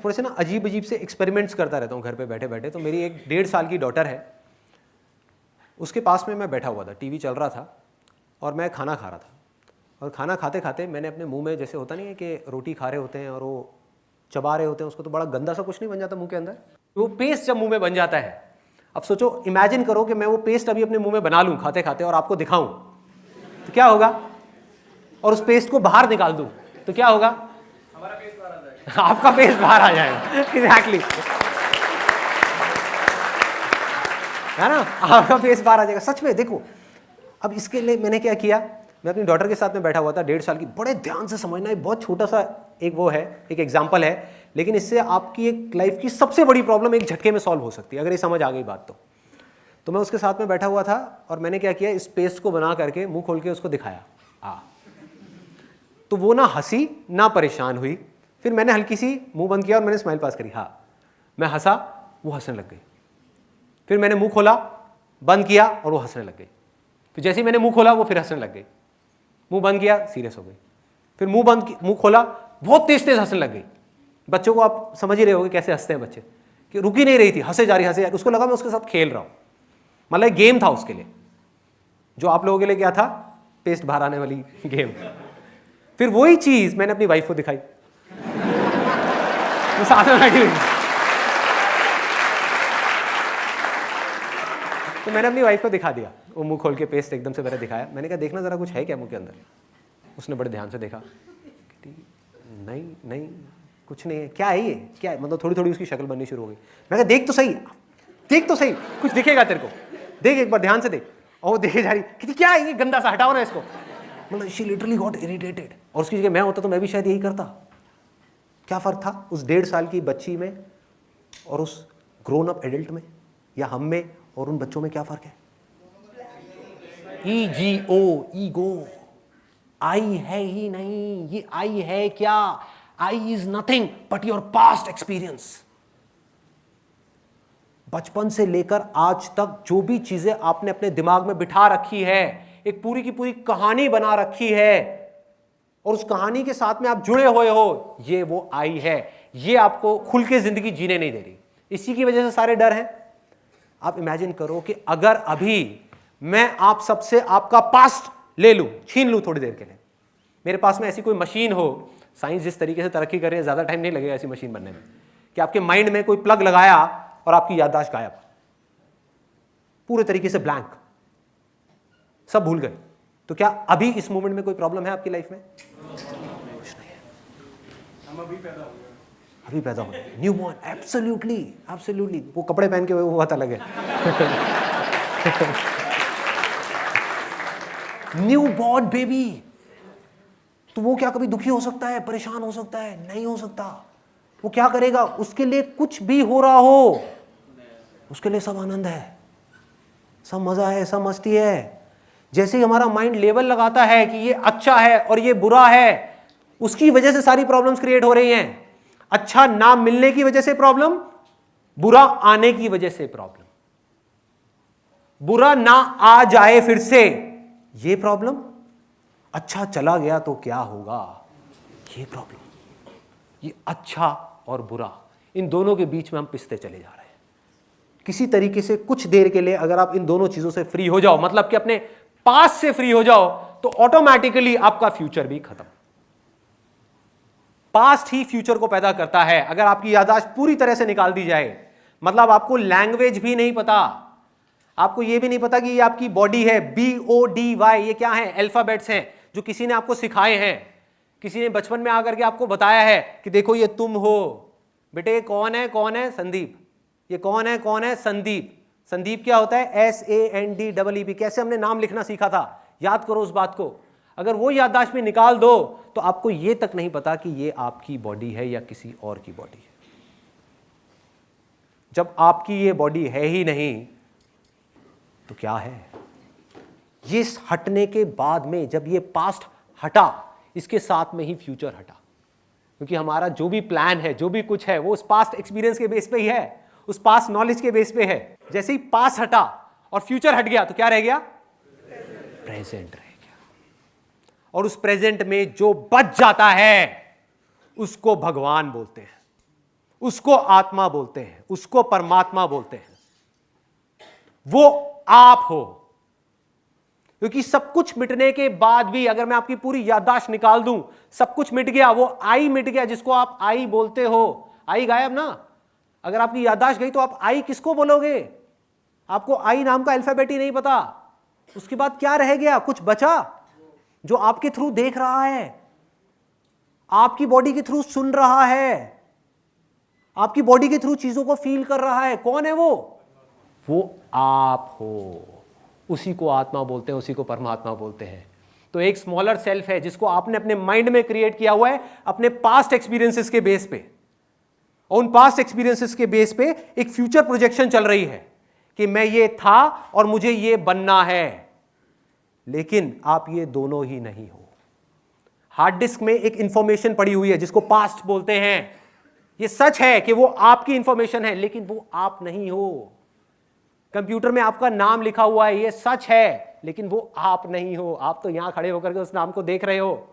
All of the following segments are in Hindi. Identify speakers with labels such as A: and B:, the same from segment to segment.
A: थोड़े से ना अजीब अजीब से एक्सपेरिमेंट्स करता रहता हूँ घर पे बैठे बैठे। तो मेरी एक 1.5 साल की डॉटर है, उसके पास में मैं बैठा हुआ था, टीवी चल रहा था और मैं खाना खा रहा था। और खाना खाते खाते मैंने अपने मुंह में, जैसे होता नहीं है कि रोटी खा रहे होते हैं और वो चबा रहे होते हैं उसको, तो बड़ा गंदा सा कुछ नहीं बन जाता मुंह के अंदर, वो पेस्ट जब मुंह में बन जाता है। अब सोचो, इमेजिन करो कि मैं वो पेस्ट अभी अपने मुंह में बना लूँ खाते खाते और आपको दिखाऊं तो क्या होगा, और उस पेस्ट को बाहर निकाल दूं तो क्या होगा? हमारा पेस्ट बाहर आ जाएगा, आपका पेस्ट बाहर आ जाएगा। एग्जैक्टली, है ना, आपका पेस्ट बाहर आ जाएगा सच में। देखो, अब इसके लिए मैंने क्या किया, मैं अपनी डॉटर के साथ में बैठा हुआ था, 1.5 साल की। बड़े ध्यान से समझना, है बहुत छोटा सा एक वो है, एक एग्जाम्पल है, लेकिन इससे आपकी एक लाइफ की सबसे बड़ी प्रॉब्लम एक झटके में सॉल्व हो सकती है अगर ये समझ आ गई बात तो मैं उसके साथ में बैठा हुआ था और मैंने क्या किया, इस पेस्ट को बना करके मुंह खोल के उसको दिखाया। तो वो ना हंसी ना परेशान हुई। फिर मैंने हल्की सी मुंह बंद किया और मैंने स्माइल पास करी, हाँ। मैं हंसा, वो हंसने लग गई। फिर मैंने मुंह खोला, बंद किया और वो हंसने लग गई। फिर जैसे ही मैंने मुंह खोला वो फिर हंसने लग गई। मुंह बंद किया, सीरियस हो गई। फिर मुंह खोला, बहुत तेज तेज हंसने लग गई। बच्चों को आप समझ ही रहे होगे कैसे हंसते हैं बच्चे, कि रुक ही नहीं रही थी, हंसे जा रही। उसको लगा मैं उसके साथ खेल रहा हूं, मतलब एक गेम था उसके लिए, जो आप लोगों के लिए क्या था, पेस्ट बाहर आने वाली गेम। फिर वही चीज मैंने अपनी वाइफ को दिखाई, वो साथ में बैठी हुई। तो मैंने अपनी वाइफ को दिखा दिया, वो मुंह खोल के पेस्ट एकदम से मैंने दिखाया। मैंने कहा देखना जरा कुछ है क्या मुंह के अंदर। उसने बड़े ध्यान से देखा, नहीं नहीं कुछ नहीं है। क्या है ये, क्या है, मतलब थोड़ी थोड़ी उसकी शक्ल बननी शुरू हो गई। मैं कहा देख तो सही, देख तो सही, कुछ दिखेगा तेरे को, देख एक बार ध्यान से देख। और वो देखे जा रही, कि क्या है ये गंदा सा, हटाओ ना इसको। मतलब शी लिटरली गॉट इरिटेटेड। और उसकी जगह मैं होता तो मैं भी शायद यही करता। क्या फर्क था उस 1.5 साल की बच्ची में और उस ग्रोन अप एडल्ट में, या हम में और उन बच्चों में क्या फर्क है? Ego, ego. आई है ही नहीं, ये आई है क्या? I is nothing but your past experience. बचपन से लेकर आज तक जो भी चीजें आपने अपने दिमाग में बिठा रखी है, एक पूरी की पूरी कहानी बना रखी है, और उस कहानी के साथ में आप जुड़े हुए हो, ये वो आई है। ये आपको खुल के जिंदगी जीने नहीं दे रही। इसी की वजह से सारे डर हैं। आप इमेजिन करो कि अगर अभी मैं आप सबसे आपका पास्ट ले लूं, छीन लूं थोड़ी देर के लिए, मेरे पास में ऐसी कोई मशीन हो, साइंस जिस तरीके से तरक्की कर रही है, ज्यादा टाइम नहीं लगेगा ऐसी मशीन बनने में, कि आपके माइंड में कोई प्लग लगाया और आपकी याददाश्त गायब, पूरे तरीके से ब्लैंक, सब भूल गए, तो क्या अभी इस मोमेंट में कोई प्रॉब्लम है आपकी लाइफ में? कुछ नहीं है। हम अभी पैदा हो न्यू बॉर्न। Absolutely, absolutely. वो कपड़े पहन के वो बात अलग है। New born baby. तो वो क्या कभी दुखी हो सकता है, परेशान हो सकता है? नहीं हो सकता। वो क्या करेगा, उसके लिए कुछ भी हो रहा हो, उसके लिए सब आनंद है, सब मजा है, सब मस्ती है। जैसे ही हमारा माइंड लेवल लगाता है कि ये अच्छा है और ये बुरा है, उसकी वजह से सारी प्रॉब्लम्स क्रिएट हो रही हैं। अच्छा ना मिलने की वजह से प्रॉब्लम, बुरा आने की वजह से प्रॉब्लम, बुरा ना आ जाए फिर से ये प्रॉब्लम, अच्छा चला गया तो क्या होगा ये प्रॉब्लम। ये अच्छा और बुरा, इन दोनों के बीच में हम पिसते चले जा रहे हैं। किसी तरीके से कुछ देर के लिए अगर आप इन दोनों चीजों से फ्री हो जाओ, मतलब कि अपने पास्ट से फ्री हो जाओ, तो ऑटोमेटिकली आपका फ्यूचर भी खत्म। पास्ट ही फ्यूचर को पैदा करता है। अगर आपकी याददाश्त पूरी तरह से निकाल दी जाए, मतलब आपको लैंग्वेज भी नहीं पता, आपको यह भी नहीं पता कि ये आपकी बॉडी है, BODY, ये क्या है? अल्फाबेट्स हैं जो किसी ने आपको सिखाए हैं, किसी ने बचपन में आकर के आपको बताया है कि देखो ये तुम हो बेटे। कौन है? कौन है? संदीप। ये कौन है? कौन है? संदीप। संदीप क्या होता है? SANDEEP। कैसे हमने नाम लिखना सीखा था, याद करो उस बात को। अगर वो याददाश्त में निकाल दो तो आपको ये तक नहीं पता कि ये आपकी बॉडी है या किसी और की बॉडी है। जब आपकी ये बॉडी है ही नहीं तो क्या है? ये हटने के बाद में, जब ये पास्ट हटा, इसके साथ में ही फ्यूचर हटा। क्योंकि हमारा जो भी प्लान है, जो भी कुछ है, वो उस पास्ट एक्सपीरियंस के बेस पे ही है, उस पास्ट नॉलेज के बेस पे है। जैसे ही पास्ट हटा और फ्यूचर हट गया तो क्या रह गया? प्रेजेंट रह गया। और उस प्रेजेंट में जो बच जाता है उसको भगवान बोलते हैं, उसको आत्मा बोलते हैं, उसको परमात्मा बोलते हैं। वो आप हो। क्योंकि सब कुछ मिटने के बाद भी अगर मैं आपकी पूरी याददाश्त निकाल दूं, सब कुछ मिट गया, वो आई मिट गया जिसको आप आई बोलते हो, आई गायब ना। अगर आपकी याददाश्त गई तो आप आई किसको बोलोगे? आपको आई नाम का अल्फाबेट ही नहीं पता। उसके बाद क्या रह गया? कुछ बचा जो आपके थ्रू देख रहा है, आपकी बॉडी के थ्रू सुन रहा है, आपकी बॉडी के थ्रू चीजों को फील कर रहा है। कौन है वो आप हो। उसी को आत्मा बोलते हैं, उसी को परमात्मा बोलते हैं। तो एक स्मॉलर सेल्फ है जिसको आपने अपने माइंड में क्रिएट किया हुआ है अपने पास्ट एक्सपीरियंसेस के बेस पे, और उन पास्ट एक्सपीरियंसेस के बेस पे एक फ्यूचर प्रोजेक्शन चल रही है कि मैं ये था और मुझे ये बनना है। लेकिन आप ये दोनों ही नहीं हो। हार्ड डिस्क में एक इंफॉर्मेशन पड़ी हुई है जिसको पास्ट बोलते हैं। ये सच है कि वो आपकी इंफॉर्मेशन है, लेकिन वो आप नहीं हो। कंप्यूटर में आपका नाम लिखा हुआ है, ये सच है, लेकिन वो आप नहीं हो। आप तो यहां खड़े होकर के उस नाम को देख रहे हो।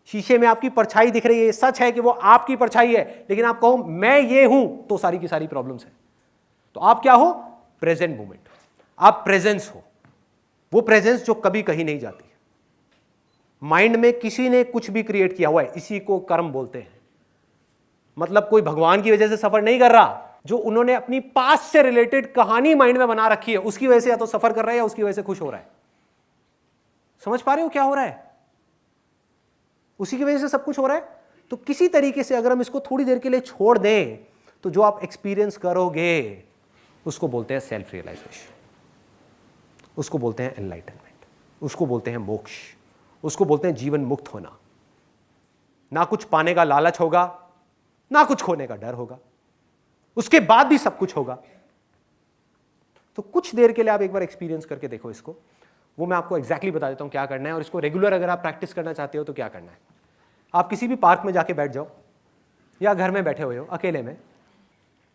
A: शीशे में आपकी परछाई दिख रही है, ये सच है कि वो आपकी परछाई है, लेकिन आप कहो मैं ये हूं तो सारी की सारी प्रॉब्लम्स है। तो आप क्या हो? Present moment. आप प्रेजेंस हो, वो प्रेजेंस जो कभी कहीं नहीं जाती। माइंड में किसी ने कुछ भी क्रिएट किया हुआ है, इसी को कर्म बोलते हैं। मतलब कोई भगवान की वजह से सफर नहीं कर रहा, जो उन्होंने अपनी पास्ट से रिलेटेड कहानी माइंड में बना रखी है, उसकी वजह से या तो सफर कर रहा है या उसकी वजह से खुश हो रहा है। समझ पा रहे हो क्या हो रहा है? उसी की वजह से सब कुछ हो रहा है। तो किसी तरीके से अगर हम इसको थोड़ी देर के लिए छोड़ दें, तो जो आप एक्सपीरियंस करोगे उसको बोलते हैं सेल्फ रियलाइजेशन, उसको बोलते हैं एनलाइटनमेंट, उसको बोलते हैं मोक्ष, उसको बोलते हैं जीवन मुक्त होना। ना कुछ पाने का लालच होगा, ना कुछ खोने का डर होगा, उसके बाद भी सब कुछ होगा। तो कुछ देर के लिए आप एक बार एक्सपीरियंस करके देखो इसको। वो मैं आपको एग्जैक्टली बता देता हूं क्या करना है, और इसको रेगुलर अगर आप प्रैक्टिस करना चाहते हो तो क्या करना है। आप किसी भी पार्क में जाके बैठ जाओ या घर में बैठे हुए हो अकेले में,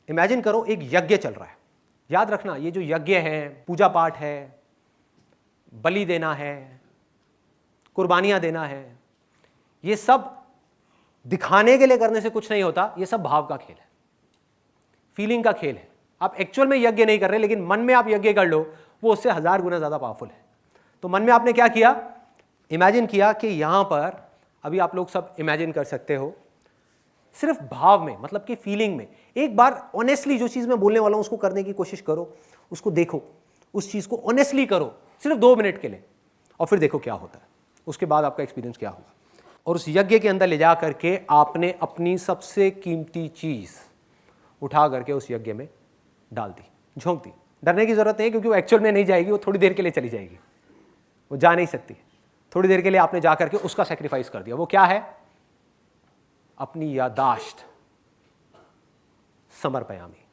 A: इमेजिन करो एक यज्ञ चल रहा है। याद रखना, ये जो यज्ञ है, पूजा पाठ है, बलि देना है, कुर्बानियां देना है, ये सब दिखाने के लिए करने से कुछ नहीं होता। ये सब भाव का खेल है, फीलिंग का खेल है। आप एक्चुअल में यज्ञ नहीं कर रहे, लेकिन मन में आप यज्ञ कर लो, वो उससे 1000 गुना ज्यादा पावरफुल है। तो मन में आपने क्या किया? इमेजिन किया कि यहां पर, अभी आप लोग सब इमेजिन कर सकते हो, सिर्फ भाव में, मतलब कि फीलिंग में एक बार ऑनेस्टली जो चीज मैं बोलने वाला हूं उसको करने की कोशिश करो, उसको देखो, उस चीज को ऑनेस्टली करो सिर्फ 2 मिनट के लिए, और फिर देखो क्या होता है। उसके बाद आपका एक्सपीरियंस क्या होगा। और उस यज्ञ के अंदर ले जा करके आपने अपनी सबसे कीमती चीज उठा करके उस यज्ञ में डाल दी, झोंक दी। डरने की जरूरत नहीं, क्योंकि वो एक्चुअल में नहीं जाएगी, वो थोड़ी देर के लिए चली जाएगी, वो जा नहीं सकती। थोड़ी देर के लिए आपने जा करके उसका सेक्रीफाइस कर दिया। वो क्या है? अपनी यादाश्त समर्पयामी।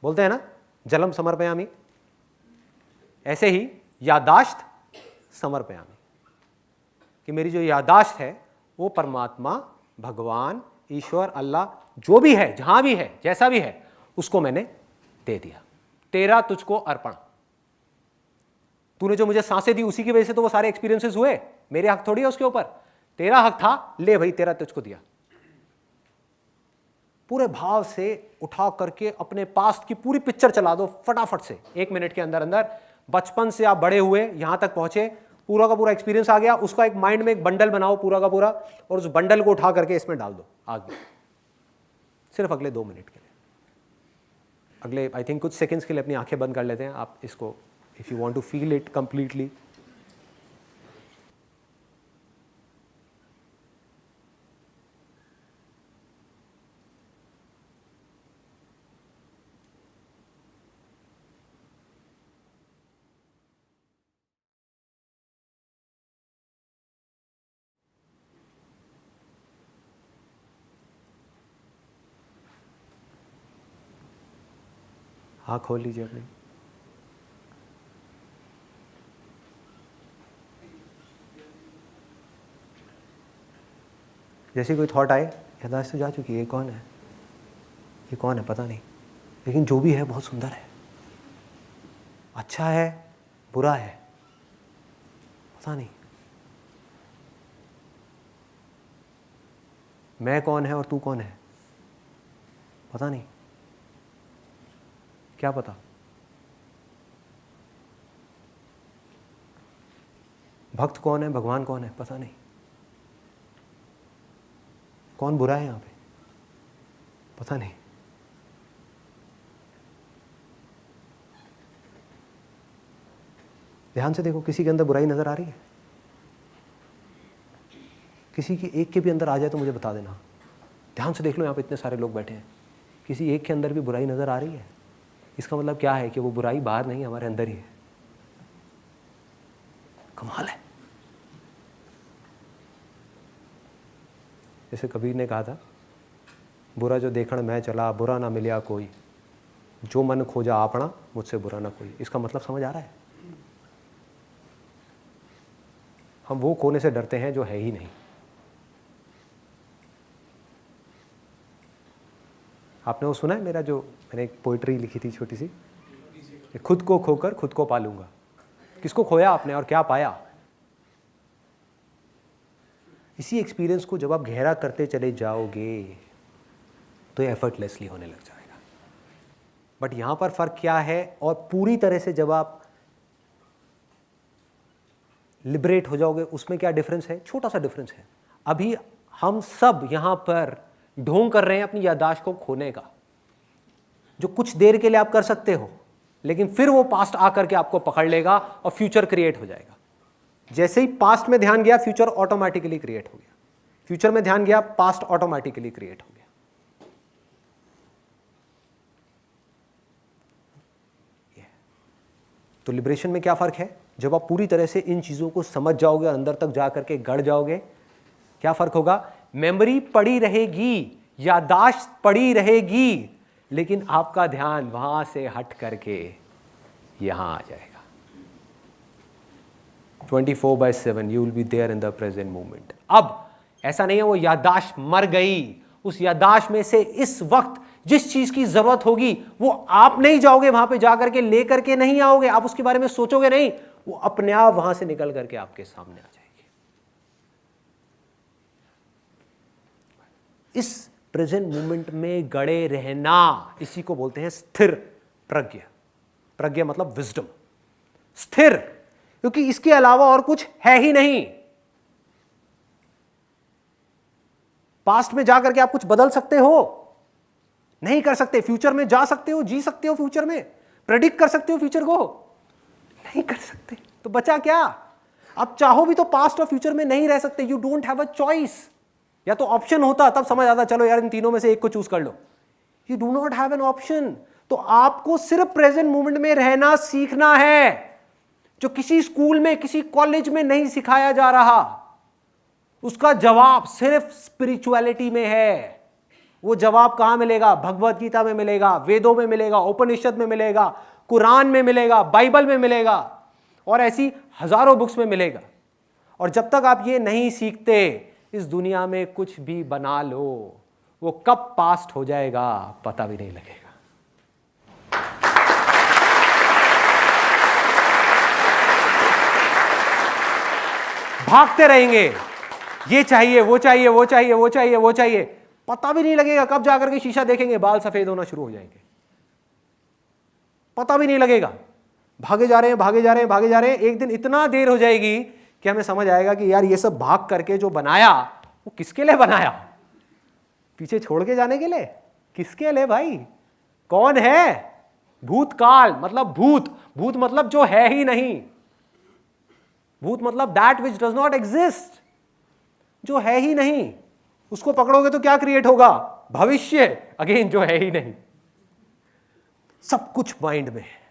A: बोलते हैं ना, जलम समर्पयामी, ऐसे ही यादाश्त समर्पयामी, कि मेरी जो यादाश्त है वो परमात्मा, भगवान, ईश्वर, अल्लाह, जो भी है, जहां भी है, जैसा भी है, उसको मैंने दे दिया। तेरा तुझको अर्पण। तूने जो मुझे सांसें दी उसी की वजह से तो वो सारे एक्सपीरियंसेस हुए, मेरे हक थोड़ी है उसके ऊपर, तेरा हक था, ले भाई तेरा तुझको दिया। पूरे भाव से उठा करके अपने पास्ट की पूरी पिक्चर चला दो फटाफट से, 1 मिनट के अंदर अंदर। बचपन से आप बड़े हुए, यहां तक पहुंचे, पूरा का पूरा एक्सपीरियंस आ गया, उसका एक माइंड में एक बंडल बनाओ पूरा का पूरा, और उस बंडल को उठा करके इसमें डाल दो आग में, सिर्फ अगले 2 मिनट के लिए। अगले आई थिंक कुछ सेकंड्स के लिए अपनी आंखें बंद कर लेते हैं आप इसको, if you want to feel it completely. हाँ, खोल लीजिए अपनी। जैसे कोई थॉट आए, यादाश्त तो जा चुकी है, ये कौन है, ये कौन है पता नहीं, लेकिन जो भी है बहुत सुंदर है, अच्छा है, बुरा है, पता नहीं। मैं कौन है और तू कौन है, पता नहीं, क्या पता। भक्त कौन है, भगवान कौन है, पता नहीं। कौन बुरा है यहाँ पे, पता नहीं। ध्यान से देखो, किसी के अंदर बुराई नजर आ रही है? किसी की एक के भी अंदर आ जाए तो मुझे बता देना। ध्यान से देख लो, यहाँ पे इतने सारे लोग बैठे हैं, किसी एक के अंदर भी बुराई नजर आ रही है? इसका मतलब क्या है कि वो बुराई बाहर नहीं, हमारे अंदर ही है। कमाल है। जैसे कबीर ने कहा था, बुरा जो देखण मैं चला, बुरा ना मिलिया कोई, जो मन खोजा आपना, मुझसे बुरा ना कोई। इसका मतलब समझ आ रहा है? हम वो खोने से डरते हैं जो है ही नहीं। आपने वो सुना है मेरा, जो मैंने एक पोइट्री लिखी थी छोटी सी, खुद को खोकर खुद को पालूंगा। किसको खोया आपने और क्या पाया? इसी एक्सपीरियंस को जब आप गहरा करते चले जाओगे तो ये एफर्टलेसली होने लग जाएगा। बट यहां पर फर्क क्या है, और पूरी तरह से जब आप लिबरेट हो जाओगे, उसमें क्या डिफरेंस है? छोटा सा डिफरेंस है। अभी हम सब यहां पर ढोंग कर रहे हैं अपनी याददाश्त को खोने का, जो कुछ देर के लिए आप कर सकते हो, लेकिन फिर वो पास्ट आकर के आपको पकड़ लेगा और फ्यूचर क्रिएट हो जाएगा। जैसे ही पास्ट में ध्यान गया, फ्यूचर ऑटोमेटिकली क्रिएट हो गया। फ्यूचर में ध्यान गया, पास्ट ऑटोमेटिकली क्रिएट हो गया। तो लिबरेशन में क्या फर्क है? जब आप पूरी तरह से इन चीजों को समझ जाओगे, अंदर तक जा करके गड़ जाओगे, क्या फर्क होगा? मेमोरी पड़ी रहेगी, याददाश्त पड़ी रहेगी, लेकिन आपका ध्यान वहां से हट करके यहां आ जाएगा। 24/7 you will be there in the present moment. अब ऐसा नहीं है वो याददाश्त मर गई, उस याददाश्त में से इस वक्त जिस चीज की जरूरत होगी वो आप नहीं जाओगे वहां पे, जाकर के लेकर के नहीं आओगे, आप उसके बारे में सोचोगे नहीं, वो अपने आप वहां से निकल करके आपके सामने आ जाएगी। इस प्रेजेंट मोमेंट में गड़े रहना, इसी को बोलते हैं स्थिर प्रज्ञा। प्रज्ञा मतलब विजडम, स्थिर, क्योंकि इसके अलावा और कुछ है ही नहीं। पास्ट में जाकर के आप कुछ बदल सकते हो? नहीं कर सकते। फ्यूचर में जा सकते हो, जी सकते हो फ्यूचर में, प्रेडिक्ट कर सकते हो फ्यूचर को? नहीं कर सकते। तो बचा क्या? अब चाहो भी तो पास्ट और फ्यूचर में नहीं रह सकते। You don't have a choice. या तो ऑप्शन होता तब समझ आता, चलो यार इन तीनों में से एक को चूज कर लो। You do not have an option. तो आपको सिर्फ प्रेजेंट मोमेंट में रहना सीखना है, जो किसी स्कूल में, किसी कॉलेज में नहीं सिखाया जा रहा। उसका जवाब सिर्फ स्पिरिचुअलिटी में है। वो जवाब कहां मिलेगा? भगवत गीता में मिलेगा, वेदों में मिलेगा, उपनिषद में मिलेगा, कुरान में मिलेगा, बाइबल में मिलेगा, और ऐसी हजारों बुक्स में मिलेगा। और जब तक आप ये नहीं सीखते, इस दुनिया में कुछ भी बना लो, वो कब पास्ट हो जाएगा पता भी नहीं लगेगा। भागते रहेंगे, ये चाहिए, वो चाहिए, वो चाहिए, वो चाहिए, वो चाहिए, पता भी नहीं लगेगा कब जाकर के शीशा देखेंगे बाल सफेद होना शुरू हो जाएंगे, पता भी नहीं लगेगा। भागे जा रहे हैं, भागे जा रहे हैं, भागे जा रहे हैं, एक दिन इतना देर हो जाएगी कि हमें समझ आएगा कि यार ये सब भाग करके जो बनाया वो किसके लिए बनाया? पीछे छोड़ के जाने के लिए? किसके लिए भाई? कौन है? भूतकाल मतलब भूत, भूत मतलब जो है ही नहीं, भूत मतलब that which does not exist, जो है ही नहीं। उसको पकड़ोगे तो क्या क्रिएट होगा? भविष्य, अगेन जो है ही नहीं। सब कुछ माइंड में है,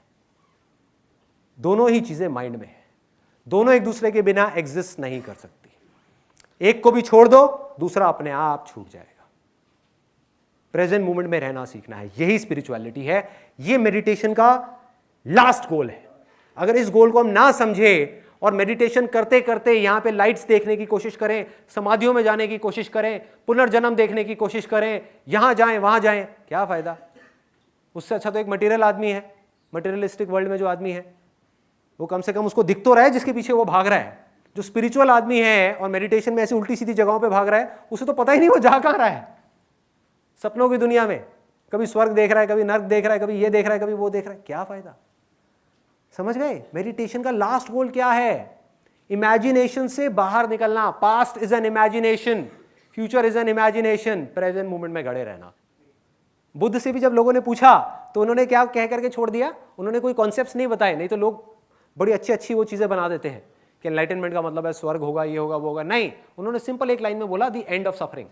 A: दोनों ही चीजें माइंड में है, दोनों एक दूसरे के बिना एग्जिस्ट नहीं कर सकती। एक को भी छोड़ दो, दूसरा अपने आप छूट जाएगा। प्रेजेंट मोमेंट में रहना सीखना है, यही स्पिरिचुअलिटी है, ये मेडिटेशन का लास्ट गोल है। अगर इस गोल को हम ना समझे और मेडिटेशन करते करते यहां पे लाइट्स देखने की कोशिश करें, समाधियों में जाने की कोशिश करें, पुनर्जन्म देखने की कोशिश करें, यहां जाएं वहां जाएं, क्या फायदा? उससे अच्छा तो एक मटेरियल आदमी है, मटेरियलिस्टिक वर्ल्ड में जो आदमी है वो कम से कम उसको दिख तो रहा है जिसके पीछे वो भाग रहा है। जो स्पिरिचुअल आदमी है और मेडिटेशन में ऐसी उल्टी सीधी जगहों पे भाग रहा है, उसे तो पता ही नहीं वो जा कहां रहा है, सपनों की दुनिया में। कभी स्वर्ग देख रहा है, कभी नर्क देख रहा है, कभी ये देख रहा है, कभी वो देख रहा है, क्या फायदा? समझ गए? मेडिटेशन का लास्ट गोल क्या है? इमेजिनेशन से बाहर निकलना। Past is an imagination, future is an imagination, present moment में गड़े रहना। बुद्ध से भी जब लोगों ने पूछा तो उन्होंने क्या कह करके छोड़ दिया? उन्होंने कोई कॉन्सेप्ट्स नहीं बताए। नहीं तो लोग बड़ी अच्छी अच्छी वो चीजें बना देते हैं कि एनलाइटनमेंट का मतलब है स्वर्ग होगा, ये होगा, वो होगा। नहीं, उन्होंने सिंपल एक लाइन में बोला, the end of suffering,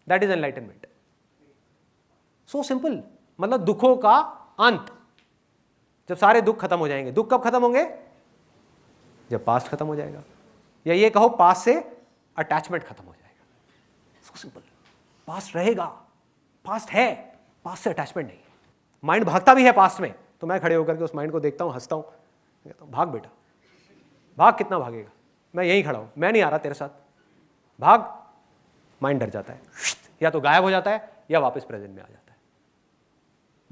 A: that is enlightenment. So simple, मतलब दुखों का अंत, जब सारे दुख खत्म हो जाएंगे। दुख कब खत्म होंगे? जब पास्ट खत्म हो जाएगा, या ये कहो पास्ट से अटैचमेंट खत्म हो जाएगा। सो सिंपल, पास्ट रहेगा, पास्ट है, पास्ट से अटैचमेंट नहीं है। माइंड भागता भी है पास्ट में, तो मैं खड़े होकर के उस माइंड को देखता हूं, हंसता हूं, कहता हूं भाग बेटा, भाग, कितना भागेगा, मैं यहीं खड़ा हूं, मैं नहीं आ रहा तेरे साथ, भाग। माइंड डर जाता है, या तो गायब हो जाता है या वापस प्रेजेंट में आ जाता है।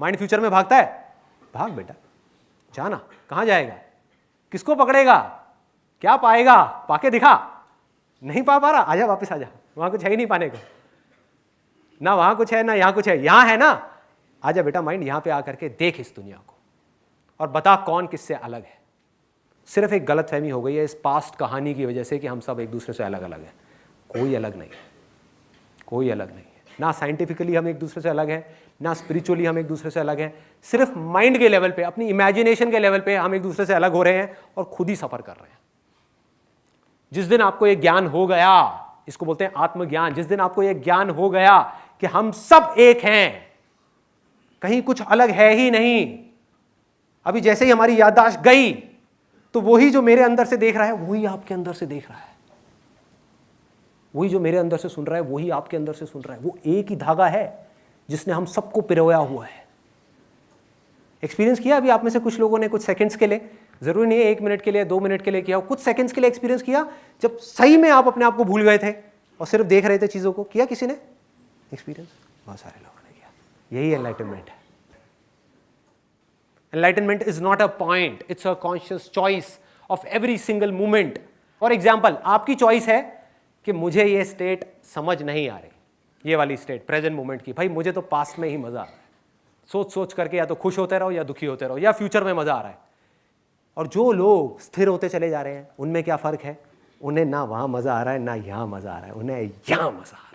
A: माइंड फ्यूचर में भागता है, भाग बेटा, जाना, कहां जाएगा, किसको पकड़ेगा, क्या पाएगा, पाके दिखा, नहीं पा रहा, आजा वापस आजा, वहां कुछ है ही नहीं पाने को, ना वहां कुछ है ना यहां कुछ है, यहां है ना, आजा बेटा माइंड, यहां पे आकर के देख इस दुनिया को और बता कौन किससे अलग है। सिर्फ एक गलतफहमी हो गई है इस पास्ट कहानी की वजह से कि हम सब एक दूसरे से अलग अलग हैं। कोई अलग नहीं है, कोई अलग नहीं है। ना साइंटिफिकली हम एक दूसरे से अलग हैं, ना स्पिरिचुअली हम एक दूसरे से अलग हैं। सिर्फ माइंड के लेवल पे, अपनी इमेजिनेशन के लेवल पे हम एक दूसरे से अलग हो रहे हैं और खुद ही सफर कर रहे हैं। जिस दिन आपको ये ज्ञान हो गया, इसको बोलते हैं आत्मज्ञान, जिस दिन आपको ये ज्ञान हो गया कि हम सब एक हैं, कहीं कुछ अलग है ही नहीं। अभी जैसे ही हमारी याददाश्त गई तो वही जो मेरे अंदर से देख रहा है वही आपके अंदर से देख रहा है, वही जो मेरे अंदर से सुन रहा है वही आपके अंदर से सुन रहा है। वो एक ही धागा है जिसने हम सबको पिरोया हुआ है। एक्सपीरियंस किया अभी आप में से कुछ लोगों ने, कुछ सेकंड्स के लिए, जरूरी नहीं है 1 मिनट के लिए, 2 मिनट के लिए किया, कुछ सेकंड्स के लिए एक्सपीरियंस किया जब सही में आप अपने आप को भूल गए थे और सिर्फ देख रहे थे चीजों को। किया किसी ने एक्सपीरियंस? बहुत सारे लोगों ने किया। यही एनलाइटनमेंट है। Enlightenment is not a point, it's a conscious choice of every single moment. For example, आपकी चॉइस है कि मुझे ये स्टेट समझ नहीं आ रही, ये वाली स्टेट प्रेजेंट मोमेंट की, भाई मुझे तो पास्ट में ही मजा आ रहा है, सोच सोच करके या तो खुश होते रहो या दुखी होते रहो, या फ्यूचर में मजा आ रहा है। और जो लोग स्थिर होते चले जा रहे हैं उनमें क्या फर्क है? उन्हें ना वहां मजा आ रहा है ना यहां मजा आ रहा है, उन्हें यहां मजा आ रहा है।